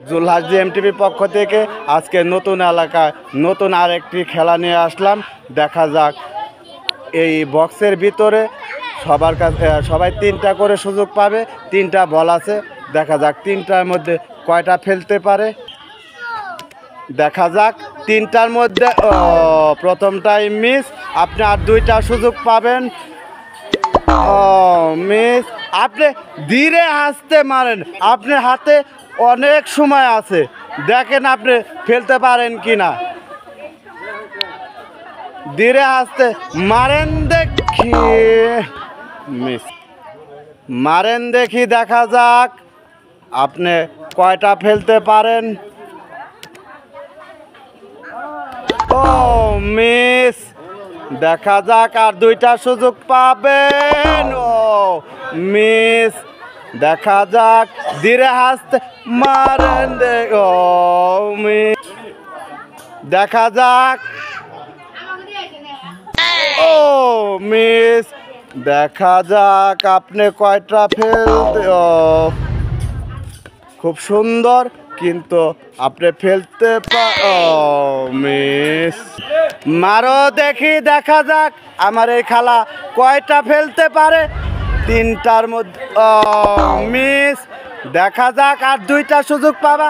জুলহাস জিএমটিভির পক্ষ থেকে আজকে নতুন এলাকায় নতুন আরেকটি খেলা নিয়ে আসলাম। দেখা যাক এই বক্সের ভিতরে সবার কাছে সবাই 3টা করে সুযোগ পাবে। 3টা বল আছে, দেখা যাক 3টার মধ্যে কয়টা ফেলতে পারে। দেখা যাক 3টার মধ্যে প্রথমটাই মিস। আপনি আর 2টা সুযোগ পাবেন। মিস। আপনি ধীরে হাসতে মারেন, আপনার হাতে অনেক সময় আছে, দেখেন আপনি ফেলতে পারেন কিনা। ধীরে হাসতে মারেন দেখি। মিস। মারেন দেখি, দেখা যাক আপনি কয়টা ফেলতে পারেন। ও মিস। দেখা যাক আর 2টা সুযোগ পাবেন। ও মিস। দেখা যাক ধীরে হাসতে মারেন ও মিস। দেখা যাক ও মিস। দেখা যাক আপনি কয়টা ফেলতে। ও খুব সুন্দর, কিন্তু আপনি ফেলতে মিস। মারো দেখি, দেখা যাক আমার এই খালা কয়টা ফেলতে পারে। 3টার মধ্যে মিস। দেখা যাক আর 2টা সুযোগ পাবা।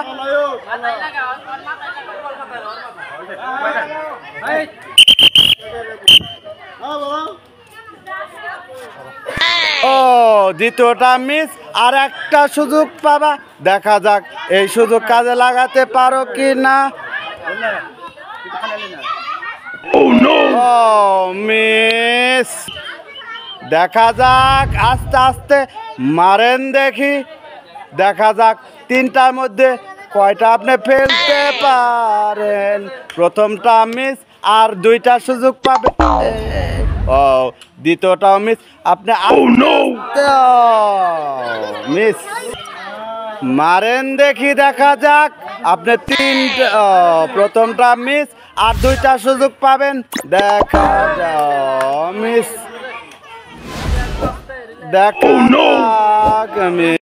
ও দ্বিতীয়টা মিস, আর একটা সুযোগ পাবা। দেখা যাক এই সুযোগ কাজে লাগাতে পারো কি না। মিস। দেখা যাক আস্তে আস্তে মারেন দেখি। দেখা যাক 3টার মধ্যে কয়টা আপনি ফেলতে পারেন। প্রথমটা মিস, আর 2টা সুযোগ পাবে। ও দ্বিতীয়টাও মিস। আপনি মিস। মারেন দেখি, দেখা যাক আপনি 3টা প্রথমটা মিস, আর 2টা সুযোগ পাবেন। দেখা যাক মিস। দেখা যাক মিস।